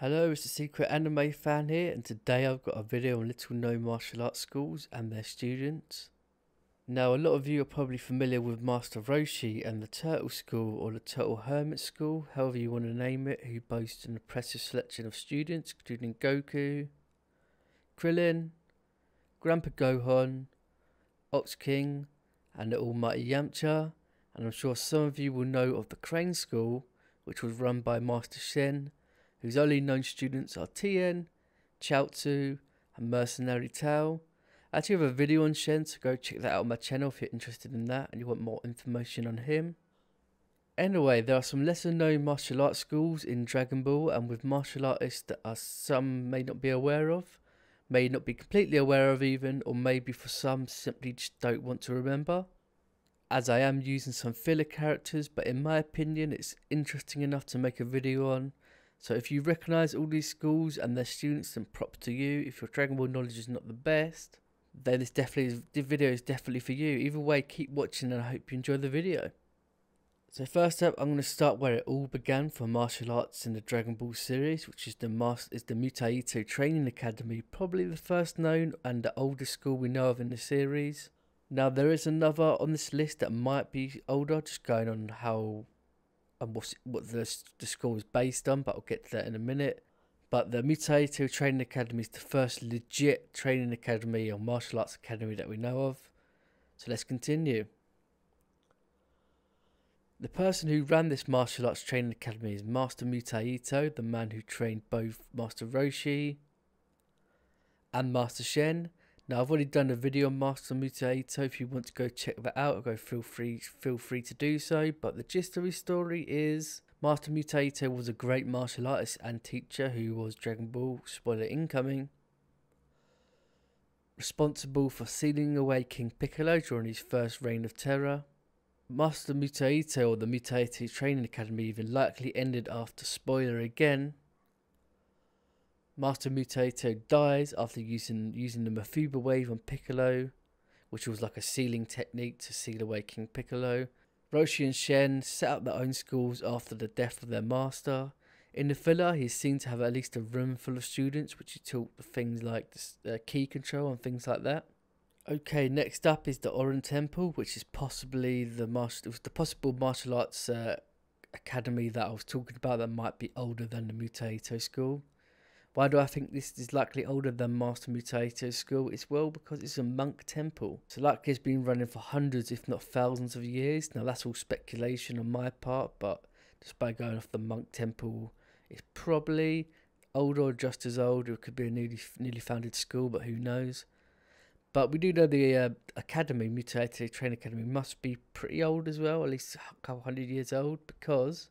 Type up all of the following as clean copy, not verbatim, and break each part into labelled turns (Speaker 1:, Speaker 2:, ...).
Speaker 1: Hello, it's the Secret Anime Fan here, and today I've got a video on little known martial arts schools and their students. Now, a lot of you are probably familiar with Master Roshi and the Turtle School or the Turtle Hermit School, however you want to name it, who boasts an impressive selection of students, including Goku, Krillin, Grandpa Gohan, Ox King, and the almighty Yamcha. And I'm sure some of you will know of the Crane School, which was run by Master Shen, whose only known students are Tien, Chaozu, and Mercenary Tao. I actually have a video on Shen, so go check that out on my channel if you're interested in that and you want more information on him. Anyway, there are some lesser known martial arts schools in Dragon Ball, and with martial artists that some may not be aware of, may not be completely aware of even, or maybe for some simply just don't want to remember. As I am using some filler characters, but in my opinion it's interesting enough to make a video on. So if you recognise all these schools and their students, then props to you. If your Dragon Ball knowledge is not the best, then this video is definitely for you. Either way, keep watching and I hope you enjoy the video. So first up, I'm going to start where it all began for martial arts in the Dragon Ball series, which is the Mutaito Training Academy, probably the first known and the oldest school we know of in the series. Now there is another on this list that might be older, just going on how and what the school is based on, but I'll get to that in a minute. But the Mutaito Training Academy is the first legit training academy or martial arts academy that we know of. So let's continue. The person who ran this martial arts training academy is Master Mutaito, the man who trained both Master Roshi and Master Shen. Now I've already done a video on Master Mutaito. If you want to go check that out, feel free to do so. But the gist of his story is Master Mutaito was a great martial artist and teacher who was Dragon Ball, spoiler incoming, responsible for sealing away King Piccolo during his first reign of terror. Master Mutaito, or the Mutaito Training Academy, even likely ended after, spoiler again, Master Mutaito dies after using the Mafuba wave on Piccolo, which was like a sealing technique to seal away King Piccolo. Roshi and Shen set up their own schools after the death of their master. In the filler, he is seen to have at least a room full of students, which he taught things like key control and things like that. Okay, next up is the Orion Temple, which is possibly the possible martial arts academy that I was talking about that might be older than the Mutaito school. Why do I think this is likely older than Master Mutaito's school? It's well because it's a monk temple. So likely it's been running for hundreds if not thousands of years. Now that's all speculation on my part, but just by going off the monk temple, it's probably older or just as old. It could be a newly founded school, but who knows. But we do know the academy, Mutaito Training Academy, must be pretty old as well, at least a couple hundred years old, because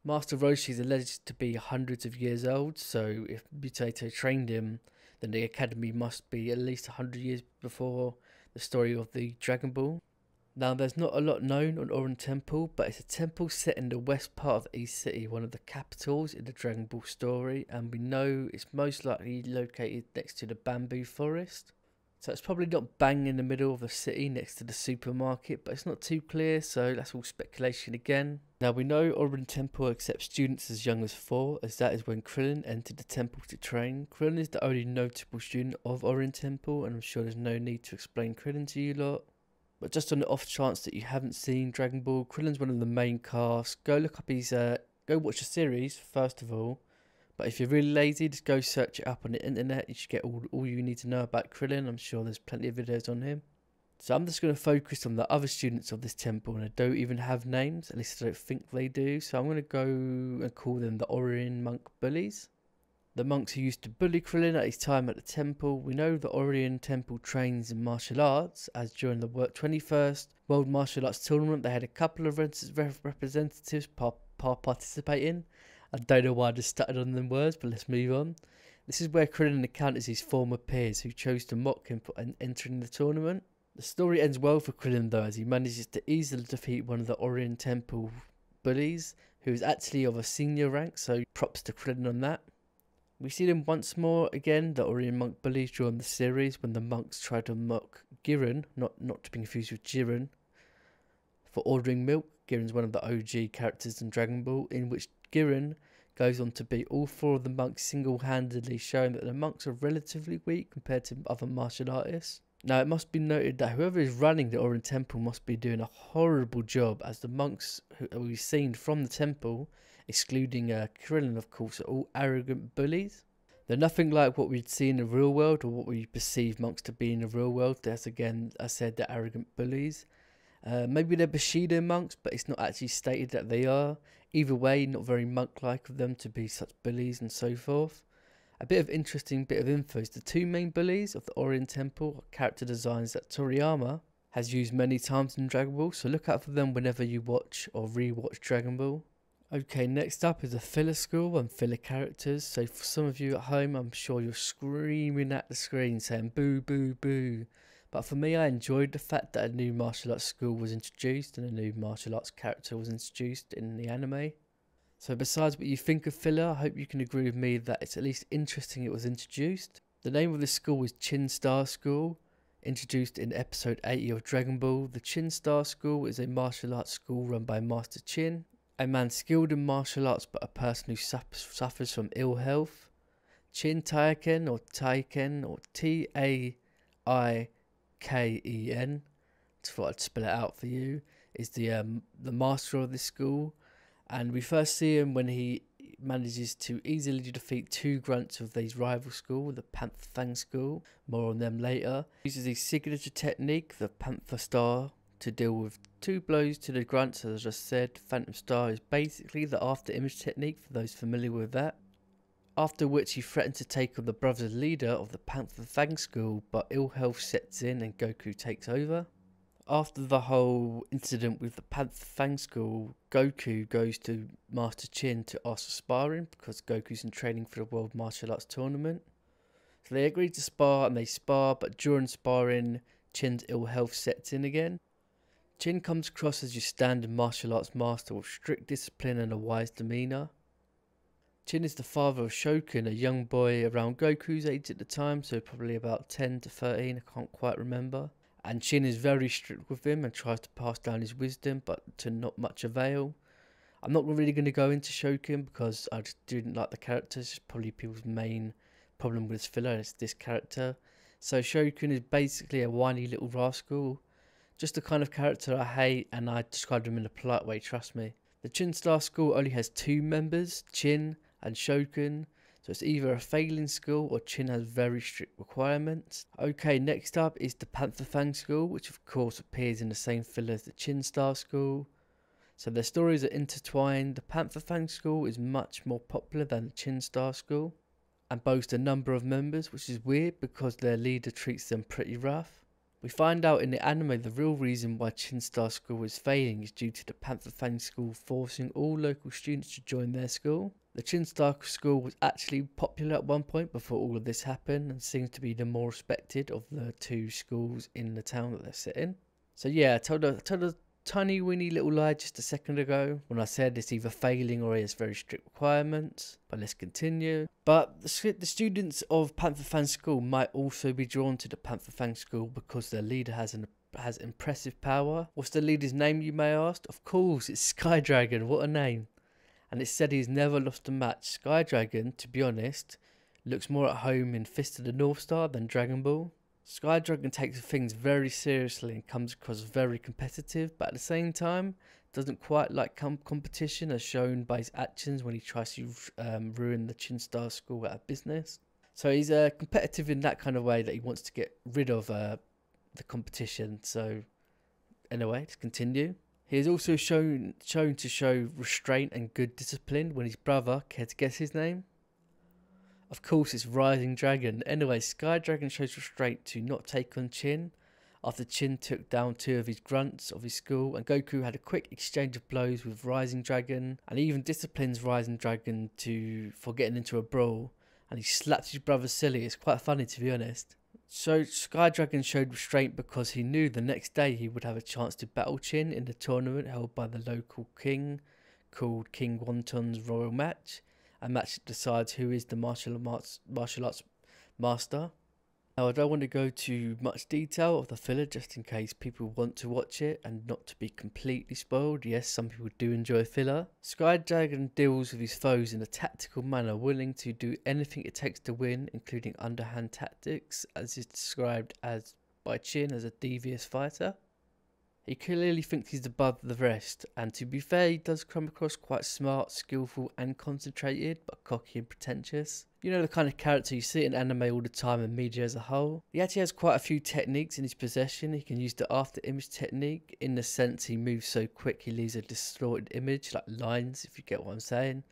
Speaker 1: Master Roshi is alleged to be hundreds of years old, so if Mutaito trained him, then the academy must be at least 100 years before the story of the Dragon Ball. Now there's not a lot known on Orion Temple, but it's a temple set in the west part of East City, one of the capitals in the Dragon Ball story, and we know it's most likely located next to the bamboo forest. So it's probably not bang in the middle of the city next to the supermarket, but it's not too clear, so that's all speculation again. Now we know Orion Temple accepts students as young as 4, as that is when Krillin entered the temple to train. Krillin is the only notable student of Orion Temple, and I'm sure there's no need to explain Krillin to you lot. But just on the off chance that you haven't seen Dragon Ball, Krillin's one of the main cast. Go look up his, go watch the series first of all. But if you're really lazy, just go search it up on the internet. You should get all you need to know about Krillin. I'm sure there's plenty of videos on him. So I'm just going to focus on the other students of this temple, and they don't even have names, at least I don't think they do. So I'm going to go and call them the Orion monk bullies. The monks who used to bully Krillin at his time at the temple. We know the Orion Temple trains in martial arts, as during the 21st World Martial Arts Tournament they had a couple of representatives participating. I don't know why I just stuttered on them words, but let's move on. This is where Krillin encounters his former peers who chose to mock him for entering the tournament. The story ends well for Krillin though, as he manages to easily defeat one of the Orion Temple bullies, who is actually of a senior rank, so props to Krillin on that. We see them once more again, the Orion monk bullies, during the series when the monks try to mock Giran, not to be confused with Jiren, for ordering milk. Giran's one of the OG characters in Dragon Ball, in which Giran goes on to beat all 4 of the monks single-handedly, showing that the monks are relatively weak compared to other martial artists. Now, it must be noted that whoever is running the Orion Temple must be doing a horrible job, as the monks who we've seen from the temple, excluding Krillin of course, are all arrogant bullies. They're nothing like what we'd see in the real world, or what we perceive monks to be in the real world. That's again, I said, they're arrogant bullies. Maybe they're Bushido monks, but it's not actually stated that they are. Either way, not very monk-like of them to be such bullies and so forth. A bit of interesting bit of info is the 2 main bullies of the Orion Temple are character designs that Toriyama has used many times in Dragon Ball, so look out for them whenever you watch or re-watch Dragon Ball. Okay, next up is the filler school and filler characters. So for some of you at home, I'm sure you're screaming at the screen saying boo, boo, boo. But for me, I enjoyed the fact that a new martial arts school was introduced and a new martial arts character was introduced in the anime. So besides what you think of filler, I hope you can agree with me that it's at least interesting it was introduced. The name of this school is Chin Star School, introduced in episode 80 of Dragon Ball. The Chin Star School is a martial arts school run by Master Chin, a man skilled in martial arts but a person who suffers from ill health. Chin Taiken or Taiken or Taiken, just thought I'd spell it out for you, is the master of this school, and we first see him when he manages to easily defeat 2 grunts of these rival school, the Panther Fang school. More on them later. He uses his signature technique, the Panther Star, to deal with 2 blows to the grunts. As I just said, Phantom Star is basically the after image technique for those familiar with that. After which he threatened to take on the brothers leader of the Panther Fang school, but ill health sets in and Goku takes over. After the whole incident with the Panther Fang school, Goku goes to Master Chin to ask for sparring because Goku's in training for the World Martial Arts Tournament. So they agree to spar and they spar, but during sparring, Chin's ill health sets in again. Chin comes across as your standard martial arts master with strict discipline and a wise demeanour. Chin is the father of Shokin, a young boy around Goku's age at the time, so probably about 10 to 13, I can't quite remember. And Chin is very strict with him and tries to pass down his wisdom, but to not much avail. I'm not really going to go into Shokin because I just didn't like the character. It's probably people's main problem with this filler, is this character. So Shokin is basically a whiny little rascal. Just the kind of character I hate, and I described him in a polite way, trust me. The Chin Star School only has 2 members, Chin and Shokin, so it's either a failing school or Chin has very strict requirements. Okay, next up is the Panther Fang School, which of course appears in the same filler as the Chin Star School. So their stories are intertwined. The Panther Fang School is much more popular than the Chin Star School and boasts a number of members, which is weird because their leader treats them pretty rough. We find out in the anime the real reason why Chin Star School is failing is due to the Panther Fang School forcing all local students to join their school. The Chin Star School was actually popular at one point before all of this happened and seems to be the more respected of the 2 schools in the town that they're set in. So yeah, I told a tiny weeny little lie just a second ago when I said it's either failing or it has very strict requirements, but let's continue. But the students of Panther Fang School might also be drawn to the Panther Fang School because their leader has impressive power. What's the leader's name, you may ask? Of course, it's Sky Dragon. What a name. And it's said he's never lost a match. Sky Dragon, to be honest, looks more at home in Fist of the North Star than Dragon Ball. Sky Dragon takes things very seriously and comes across very competitive, but at the same time doesn't quite like competition as shown by his actions when he tries to ruin the Chin Star School out of business. So he's competitive in that kind of way that he wants to get rid of the competition. So anyway, let's continue. He is also shown to show restraint and good discipline when his brother, care to guess his name? Of course, it's Rising Dragon. Anyway, Sky Dragon shows restraint to not take on Chin after Chin took down 2 of his grunts of his school, and Goku had a quick exchange of blows with Rising Dragon, and he even disciplines Rising Dragon for getting into a brawl, and he slaps his brother silly. It's quite funny, to be honest. So Sky Dragon showed restraint because he knew the next day he would have a chance to battle Chin in the tournament held by the local king called King Wonton's Royal Match, a match that decides who is the martial arts master. Now, I don't want to go too much detail of the filler just in case people want to watch it and not to be completely spoiled. Yes, some people do enjoy filler. Sky Dragon deals with his foes in a tactical manner, willing to do anything it takes to win, including underhand tactics, as is described as by Chin as a devious fighter. He clearly thinks he's above the rest, and to be fair, he does come across quite smart, skillful and concentrated, but cocky and pretentious. You know, the kind of character you see in anime all the time and media as a whole. He actually has quite a few techniques in his possession. He can use the after image technique, in the sense he moves so quick he leaves a distorted image, like lines, if you get what I'm saying.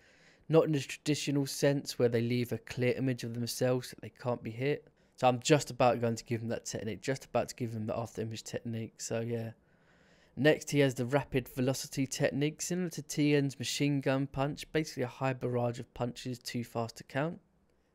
Speaker 1: Not in the traditional sense where they leave a clear image of themselves that they can't be hit. So I'm just about going to give him that technique, just about to give him the after image technique, so yeah. Next, he has the rapid velocity technique, similar to Tien's machine gun punch, basically a high barrage of punches too fast to count.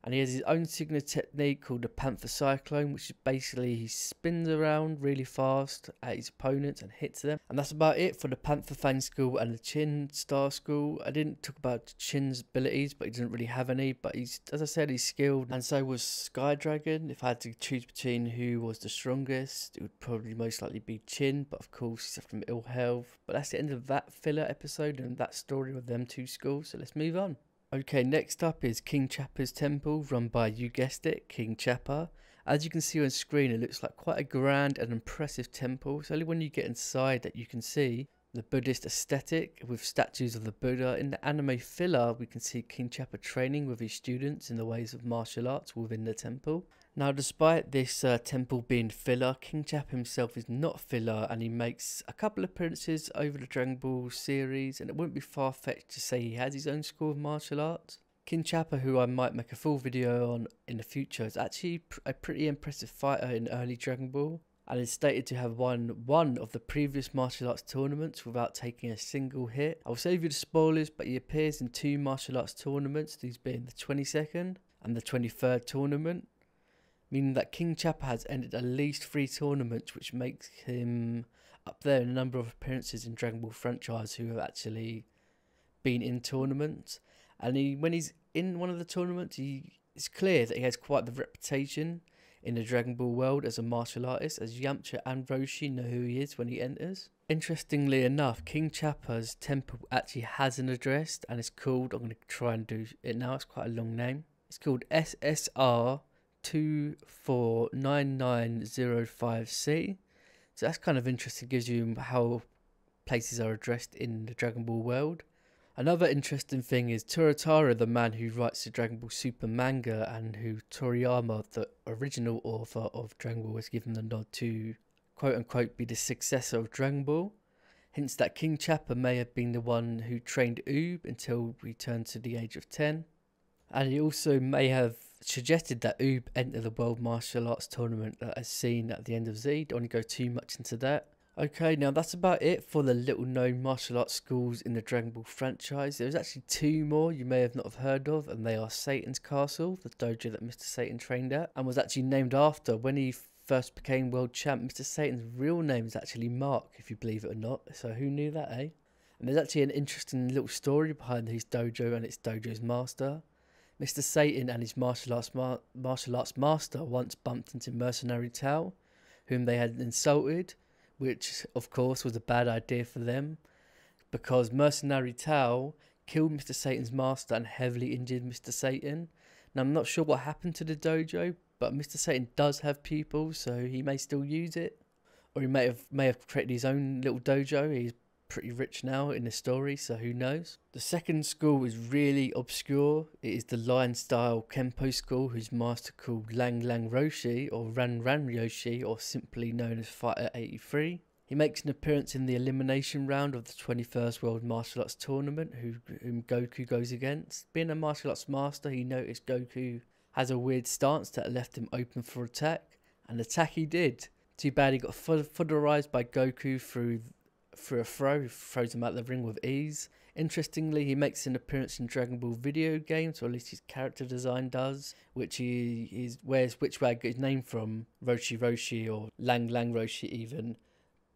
Speaker 1: And he has his own signature technique called the Panther Cyclone, which is basically he spins around really fast at his opponents and hits them. And that's about it for the Panther Fang School and the Chin Star School. I didn't talk about Chin's abilities, but he doesn't really have any. But he's, as I said, he's skilled. And so was Sky Dragon. If I had to choose between who was the strongest, it would probably most likely be Chin. But of course, he's suffering from ill health. But that's the end of that filler episode and that story with them two schools. So let's move on. Okay, next up is King Chapa's temple, run by, you guessed it, King Chapa. As you can see on screen, it looks like quite a grand and impressive temple. It's only when you get inside that you can see the Buddhist aesthetic with statues of the Buddha. In the anime filler, we can see King Chapa training with his students in the ways of martial arts within the temple. Now, despite this temple being filler, King Chapa himself is not filler, and he makes a couple appearances over the Dragon Ball series, and it wouldn't be far-fetched to say he has his own school of martial arts. King Chapa, who I might make a full video on in the future, is actually a pretty impressive fighter in early Dragon Ball, and is stated to have won one of the previous martial arts tournaments without taking a single hit. I'll save you the spoilers, but he appears in two martial arts tournaments, these being the 22nd and the 23rd tournament, meaning that King Chapa has entered at least 3 tournaments, which makes him up there in a number of appearances in Dragon Ball franchise who have actually been in tournaments. And when he's in one of the tournaments, it's clear that he has quite the reputation in the Dragon Ball world as a martial artist, as Yamcha and Roshi know who he is when he enters. Interestingly enough, King Chapa's temple actually has an address, and it's called, I'm going to try and do it now, it's quite a long name. It's called SSR 249905C. So that's kind of interesting, gives you how places are addressed in the Dragon Ball world. Another interesting thing is Toritaro, the man who writes the Dragon Ball Super manga and who Toriyama, the original author of Dragon Ball, has given the nod to quote unquote be the successor of Dragon Ball. Hints that King Chapa may have been the one who trained Oob until he turned to the age of 10. And he also may have suggested that Oob enter the World Martial Arts Tournament that is seen at the end of Z. Don't want to go too much into that. Okay, now that's about it for the little known martial arts schools in the Dragon Ball franchise. There's actually 2 more you may have not have heard of, and they are Satan's Castle, the dojo that Mr. Satan trained at, and was actually named after when he first became world champ. Mr. Satan's real name is actually Mark, if you believe it or not. So who knew that, eh? And there's actually an interesting little story behind his dojo and its dojo's master. Mr. Satan and his martial arts master once bumped into Mercenary Tao, whom they had insulted, which of course was a bad idea for them, because Mercenary Tao killed Mr. Satan's master and heavily injured Mr. Satan. Now, I'm not sure what happened to the dojo, but Mr. Satan does have pupils, so he may still use it, or he may have created his own little dojo. He's pretty rich now in the story, so who knows. The second school is really obscure. It is the Lion style Kempo school, whose master called Lang Lang Roshi or Ran Ran Yoshi, or simply known as Fighter 83. He makes an appearance in the elimination round of the 21st World Martial Arts Tournament, whom Goku goes against. Being a martial arts master, he noticed Goku has a weird stance that left him open for attack, and attack he did. Too bad he got fooderized by Goku through a throw. He throws him out the ring with ease. Interestingly, he makes an appearance in Dragon Ball video games, or at least his character design does, which where's which way I get his name from, Roshi Roshi or Lang Lang Roshi even.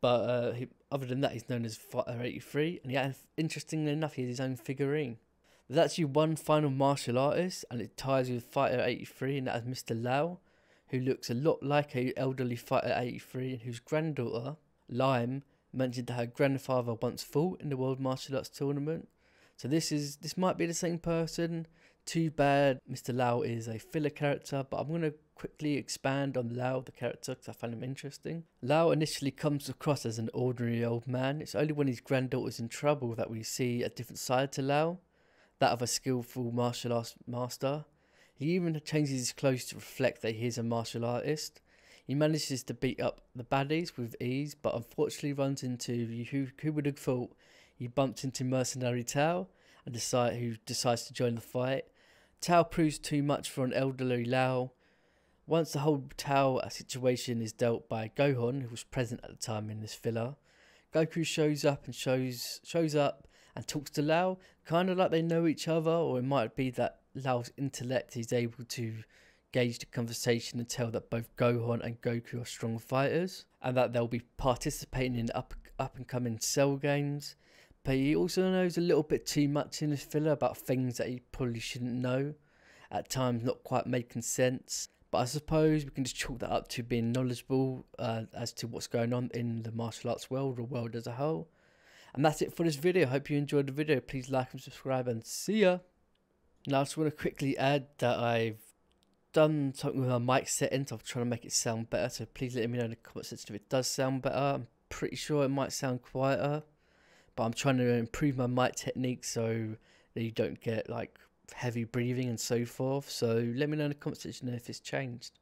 Speaker 1: But other than that, he's known as Fighter 83, and interestingly enough, he has his own figurine. There's actually one final martial artist, and it ties with Fighter 83, and that is Mr. Lau, who looks a lot like a elderly fighter 83 and whose granddaughter, Lime, mentioned that her grandfather once fought in the World Martial Arts Tournament. So this might be the same person. Too bad Mr. Lau is a filler character, but I'm going to quickly expand on Lau, the character, because I find him interesting. Lau initially comes across as an ordinary old man. It's only when his granddaughter's in trouble that we see a different side to Lau, that of a skillful martial arts master. He even changes his clothes to reflect that he is a martial artist. He manages to beat up the baddies with ease, but unfortunately runs into, who would have thought, he bumped into mercenary Tao, and who decides to join the fight. Tao proves too much for an elderly Lau. Once the whole Tao situation is dealt by Gohan, who was present at the time in this filler, Goku shows up and talks to Lau, kind of like they know each other, or it might be that Lau's intellect is able to gauge the conversation and tell that both Gohan and Goku are strong fighters, and that they'll be participating in up and coming Cell games. But he also knows a little bit too much in this filler about things that he probably shouldn't know, at times not quite making sense. But I suppose we can just chalk that up to being knowledgeable as to what's going on in the martial arts world or world as a whole. And that's it for this video. I hope you enjoyed the video. Please like and subscribe, and see ya. Now I just want to quickly add that I've done something with my mic settings. I'm trying to make it sound better, so please let me know in the comment section if it does sound better. I'm pretty sure it might sound quieter, but I'm trying to improve my mic technique so that you don't get like heavy breathing and so forth. So let me know in the comment section if it's changed.